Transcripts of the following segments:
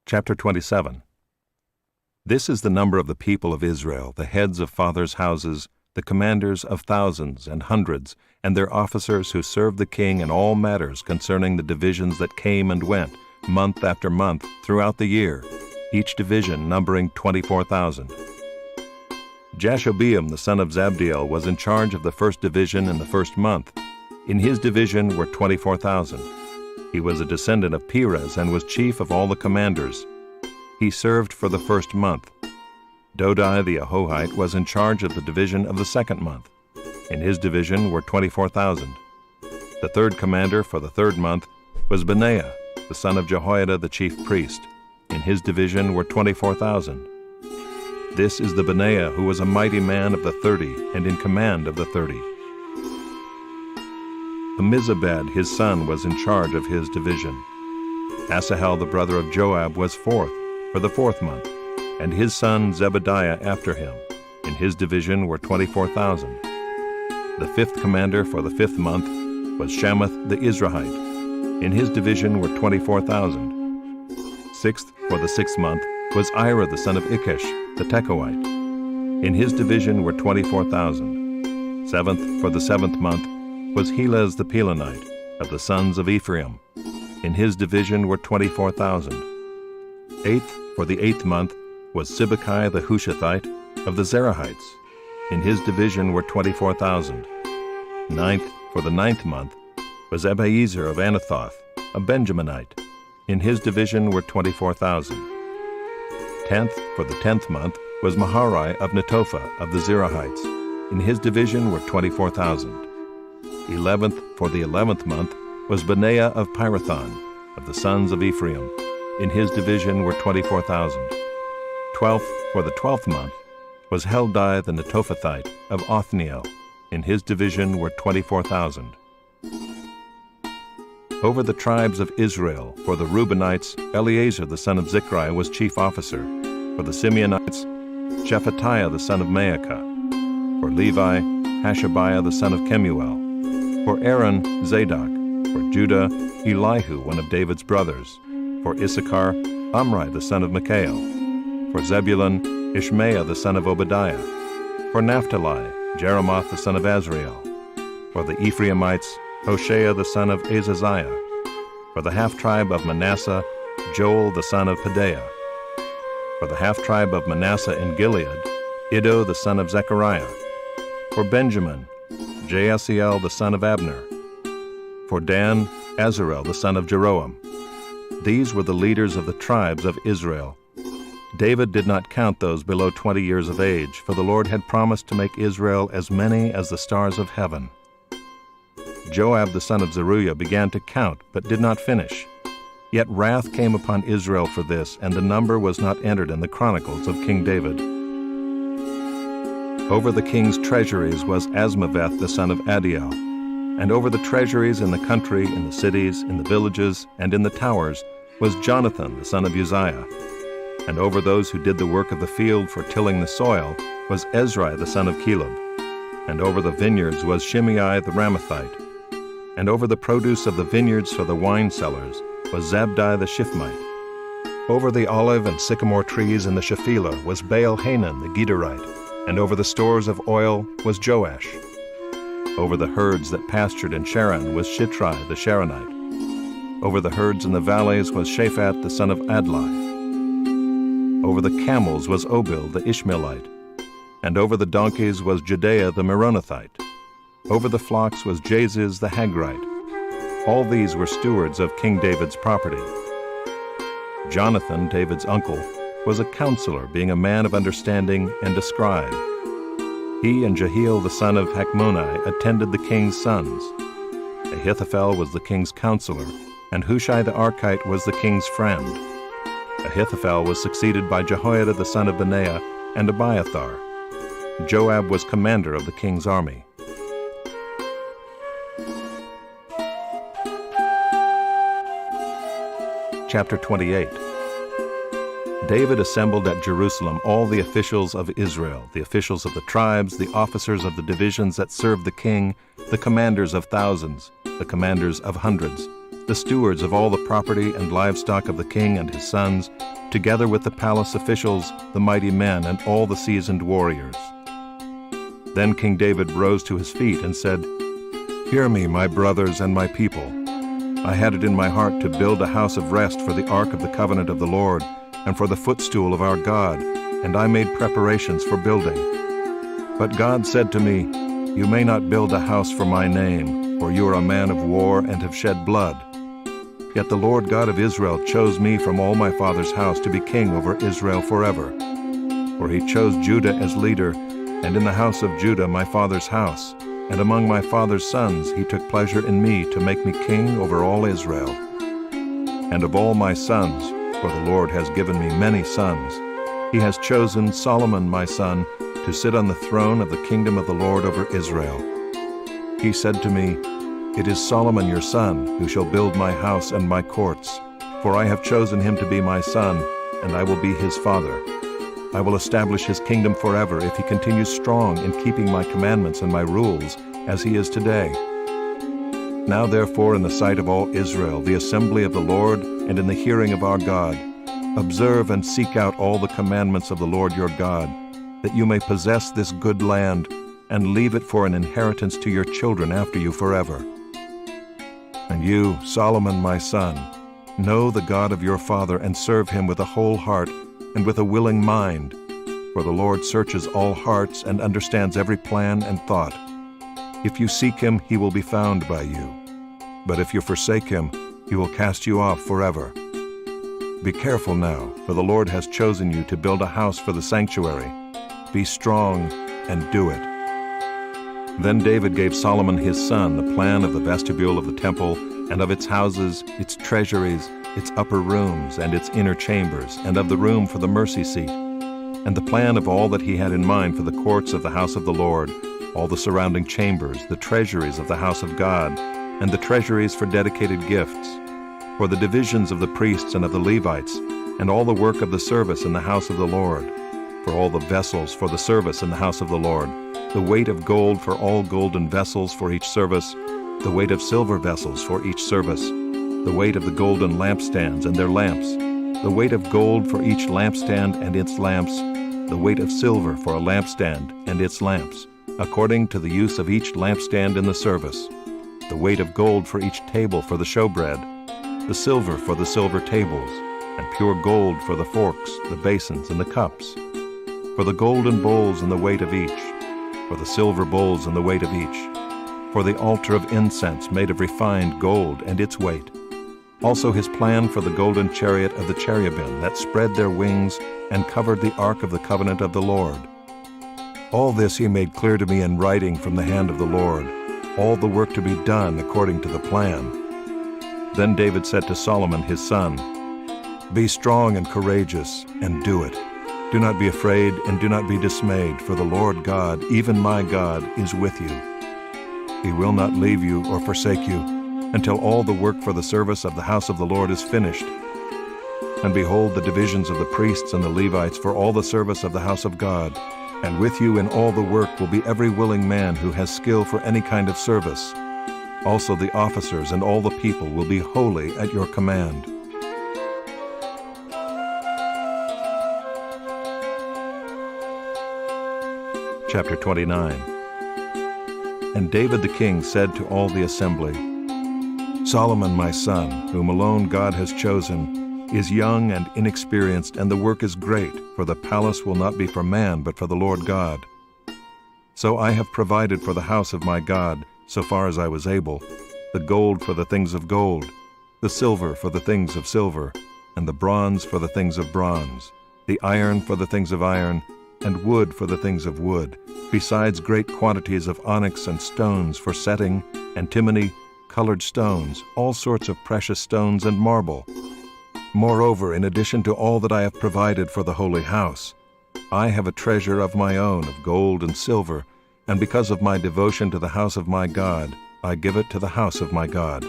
Chapter 27. This is the number of the people of Israel, the heads of fathers' houses, the commanders of thousands and hundreds, and their officers who served the king in all matters concerning the divisions that came and went, month after month, throughout the year, each division numbering 24,000. Jashobeam the son of Zabdiel was in charge of the first division in the first month. In his division were 24,000. He was a descendant of Perez and was chief of all the commanders. He served for the first month. Dodai the Ahohite was in charge of the division of the second month. In his division were 24,000. The third commander for the third month was Benaiah, the son of Jehoiada the chief priest. In his division were 24,000. This is the Benaiah who was a mighty man of the 30 and in command of the 30. Ammizabad his son was in charge of his division. Asahel the brother of Joab was fourth for the fourth month, and his son Zebadiah after him. In his division were 24,000. The fifth commander for the fifth month was Shamath the Israelite. In his division were 24,000. Sixth for the sixth month was Ira the son of Ikkesh the Tekoite. In his division were 24,000. Seventh for the seventh month was Helez the Pelonite of the sons of Ephraim. In his division were 24,000. Eighth for the eighth month was Sibbecai the Hushathite of the Zerahites. In his division were 24,000. Ninth for the ninth month was Ebiezer of Anathoth, a Benjaminite. In his division were 24,000. Tenth for the 10th month was Maharai of Netophah of the Zerahites. In his division were 24,000. 11th for the 11th month was Benaiah of Pirathon of the sons of Ephraim. In his division were 24,000. 12th for the 12th month was Heldai the Netophathite of Othniel. In his division were 24,000. Over the tribes of Israel, for the Reubenites, Eleazar the son of Zichri was chief officer. For the Simeonites, Shephatiah the son of Maacah. For Levi, Hashabiah the son of Kemuel. For Aaron, Zadok. For Judah, Elihu, one of David's brothers. For Issachar, Omri the son of Mikael. For Zebulun, Ishmael the son of Obadiah. For Naphtali, Jeremoth the son of Azriel. For the Ephraimites, Hoshea the son of Azaziah. For the half-tribe of Manasseh, Joel the son of Pedaiah. For the half-tribe of Manasseh in Gilead, Iddo the son of Zechariah. For Benjamin, Jaasiel the son of Abner. For Dan, Azarel the son of Jeroam. These were the leaders of the tribes of Israel. David did not count those below 20 years of age, for the Lord had promised to make Israel as many as the stars of heaven. Joab the son of Zeruiah began to count, but did not finish. Yet wrath came upon Israel for this, and the number was not entered in the Chronicles of King David. Over the king's treasuries was Asmaveth the son of Adiel, and over the treasuries in the country, in the cities, in the villages, and in the towers was Jonathan the son of Uzziah. And over those who did the work of the field for tilling the soil was Ezrai the son of Caleb. And over the vineyards was Shimei the Ramathite. And over the produce of the vineyards for the wine cellars was Zabdi the Shifmite. Over the olive and sycamore trees in the Shephelah was Baal-Hanan the Gederite. And over the stores of oil was Joash. Over the herds that pastured in Sharon was Shitrai the Sharonite. Over the herds in the valleys was Shaphat the son of Adlai. Over the camels was Obil the Ishmaelite. And over the donkeys was Judea the Meronothite. Over the flocks was Jaziz the Hagrite. All these were stewards of King David's property. Jonathan, David's uncle, was a counselor, being a man of understanding and a scribe. He and Jehiel the son of Hachmoni attended the king's sons. Ahithophel was the king's counselor, and Hushai the Archite was the king's friend. Ahithophel was succeeded by Jehoiada the son of Benaiah and Abiathar. Joab was commander of the king's army. Chapter 28. David assembled at Jerusalem all the officials of Israel, the officials of the tribes, the officers of the divisions that served the king, the commanders of thousands, the commanders of hundreds, the stewards of all the property and livestock of the king and his sons, together with the palace officials, the mighty men, and all the seasoned warriors. Then King David rose to his feet and said, "Hear me, my brothers and my people. I had it in my heart to build a house of rest for the ark of the covenant of the Lord and for the footstool of our God, and I made preparations for building. But God said to me, 'You may not build a house for my name, for you are a man of war and have shed blood.' Yet the Lord God of Israel chose me from all my father's house to be king over Israel forever. For he chose Judah as leader, and in the house of Judah my father's house, and among my father's sons he took pleasure in me to make me king over all Israel. And of all my sons, for the Lord has given me many sons, he has chosen Solomon my son to sit on the throne of the kingdom of the Lord over Israel. He said to me, 'It is Solomon your son who shall build my house and my courts, for I have chosen him to be my son, and I will be his father. I will establish his kingdom forever if he continues strong in keeping my commandments and my rules, as he is today.' Now therefore, in the sight of all Israel, the assembly of the Lord, and in the hearing of our God, observe and seek out all the commandments of the Lord your God, that you may possess this good land, and leave it for an inheritance to your children after you forever. And you, Solomon my son, know the God of your father, and serve him with a whole heart and with a willing mind, for the Lord searches all hearts and understands every plan and thought. If you seek him, he will be found by you. But if you forsake him, he will cast you off forever. Be careful now, for the Lord has chosen you to build a house for the sanctuary. Be strong and do it." Then David gave Solomon his son the plan of the vestibule of the temple, and of its houses, its treasuries, its upper rooms, and its inner chambers, and of the room for the mercy seat, and the plan of all that he had in mind for the courts of the house of the Lord, all the surrounding chambers, the treasuries of the house of God, and the treasuries for dedicated gifts, for the divisions of the priests and of the Levites, and all the work of the service in the house of the Lord, for all the vessels for the service in the house of the Lord, the weight of gold for all golden vessels for each service, the weight of silver vessels for each service, the weight of the golden lampstands and their lamps, the weight of gold for each lampstand and its lamps, the weight of silver for a lampstand and its lamps, according to the use of each lampstand in the service, the weight of gold for each table for the showbread, the silver for the silver tables, and pure gold for the forks, the basins, and the cups, for the golden bowls and the weight of each, for the silver bowls and the weight of each, for the altar of incense made of refined gold and its weight. Also his plan for the golden chariot of the cherubim that spread their wings and covered the ark of the covenant of the Lord. All this he made clear to me in writing from the hand of the Lord, all the work to be done according to the plan. Then David said to Solomon his son, "Be strong and courageous, and do it. Do not be afraid and do not be dismayed, for the Lord God, even my God, is with you. He will not leave you or forsake you until all the work for the service of the house of the Lord is finished. And behold, the divisions of the priests and the Levites for all the service of the house of God, and with you in all the work will be every willing man who has skill for any kind of service. Also the officers and all the people will be holy at your command." Chapter 29. And David the king said to all the assembly, "Solomon my son, whom alone God has chosen, is young and inexperienced, and the work is great, for the palace will not be for man, but for the Lord God. So I have provided for the house of my God, so far as I was able, the gold for the things of gold, the silver for the things of silver, and the bronze for the things of bronze, the iron for the things of iron, and wood for the things of wood, besides great quantities of onyx and stones for setting, antimony, colored stones, all sorts of precious stones, and marble. Moreover, in addition to all that I have provided for the holy house, I have a treasure of my own of gold and silver, and because of my devotion to the house of my God, I give it to the house of my God.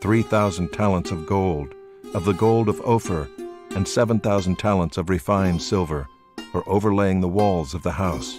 3,000 talents of gold, of the gold of Ophir, and 7,000 talents of refined silver, for overlaying the walls of the house,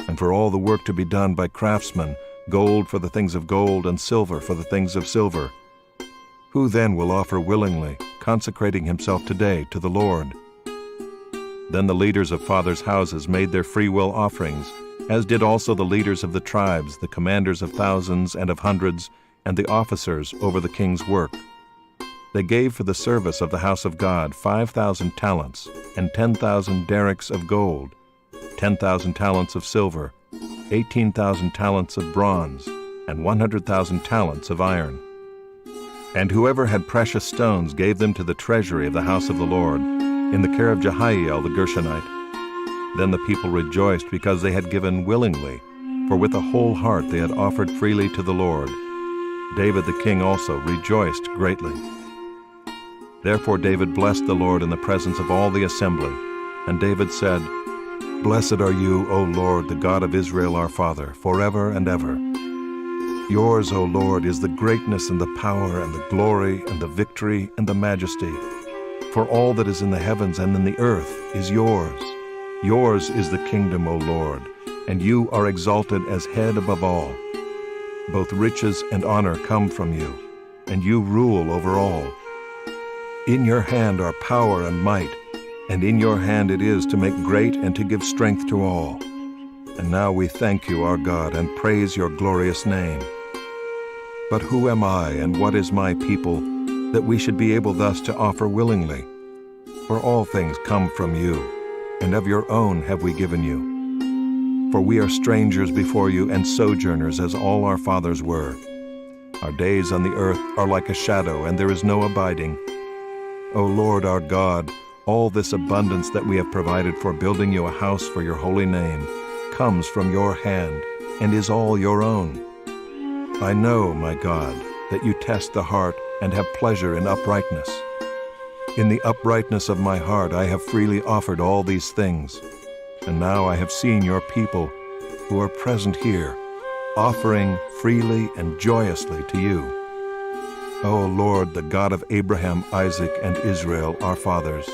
and for all the work to be done by craftsmen, gold for the things of gold, and silver for the things of silver. Who then will offer willingly, consecrating himself today to the Lord." Then the leaders of fathers' houses made their freewill offerings, as did also the leaders of the tribes, the commanders of thousands and of hundreds, and the officers over the king's work. They gave for the service of the house of God 5,000 talents, and 10,000 derricks of gold, 10,000 talents of silver, 18,000 talents of bronze, and 100,000 talents of iron. And whoever had precious stones gave them to the treasury of the house of the Lord, in the care of Jehiel the Gershonite. Then the people rejoiced because they had given willingly, for with a whole heart they had offered freely to the Lord. David the king also rejoiced greatly. Therefore David blessed the Lord in the presence of all the assembly. And David said, "Blessed are you, O Lord, the God of Israel our father, forever and ever. Yours, O Lord, is the greatness and the power and the glory and the victory and the majesty. For all that is in the heavens and in the earth is yours. Yours is the kingdom, O Lord, and you are exalted as head above all. Both riches and honor come from you, and you rule over all. In your hand are power and might, and in your hand it is to make great and to give strength to all. And now we thank you, our God, and praise your glorious name. But who am I, and what is my people, that we should be able thus to offer willingly? For all things come from you, and of your own have we given you. For we are strangers before you and sojourners as all our fathers were. Our days on the earth are like a shadow, and there is no abiding. O Lord our God, all this abundance that we have provided for building you a house for your holy name comes from your hand and is all your own. I know, my God, that you test the heart and have pleasure in uprightness. In the uprightness of my heart I have freely offered all these things. And now I have seen your people, who are present here, offering freely and joyously to you. O Lord, the God of Abraham, Isaac, and Israel, our fathers,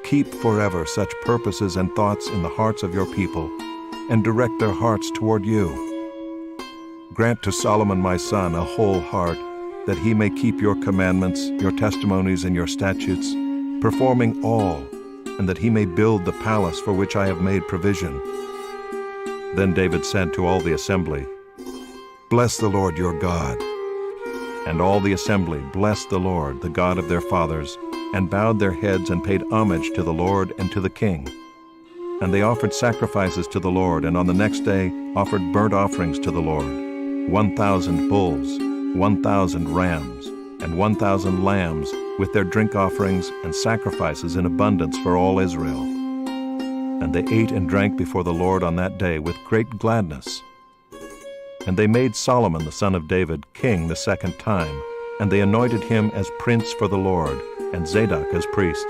keep forever such purposes and thoughts in the hearts of your people, and direct their hearts toward you. Grant to Solomon my son a whole heart, that he may keep your commandments, your testimonies, and your statutes, performing all, and that he may build the palace for which I have made provision." Then David said to all the assembly, "Bless the Lord your God." And all the assembly blessed the Lord, the God of their fathers, and bowed their heads and paid homage to the Lord and to the king. And they offered sacrifices to the Lord, and on the next day offered burnt offerings to the Lord, 1,000 bulls, 1,000 rams, and 1,000 lambs, with their drink offerings and sacrifices in abundance for all Israel. And they ate and drank before the Lord on that day with great gladness. And they made Solomon the son of David king the second time, and they anointed him as prince for the Lord, and Zadok as priest.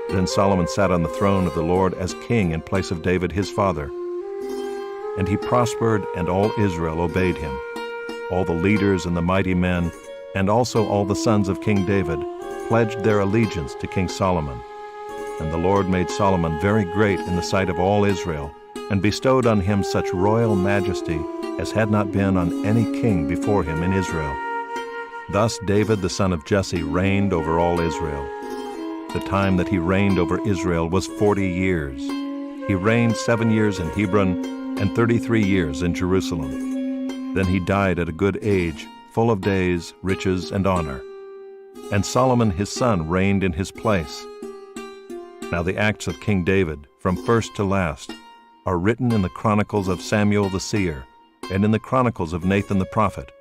Then Solomon sat on the throne of the Lord as king in place of David his father. And he prospered, and all Israel obeyed him. All the leaders and the mighty men, and also all the sons of King David, pledged their allegiance to King Solomon. And the Lord made Solomon very great in the sight of all Israel, and bestowed on him such royal majesty as had not been on any king before him in Israel. Thus David the son of Jesse reigned over all Israel. The time that he reigned over Israel was 40 years. He reigned 7 years in Hebron, and 33 years in Jerusalem. Then he died at a good age, full of days, riches, and honor. And Solomon his son reigned in his place. Now the acts of King David, from first to last, are written in the Chronicles of Samuel the seer, and in the Chronicles of Nathan the prophet,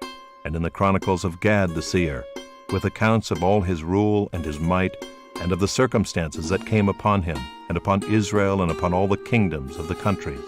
and in the Chronicles of Gad the seer, with accounts of all his rule and his might, and of the circumstances that came upon him, and upon Israel, and upon all the kingdoms of the countries.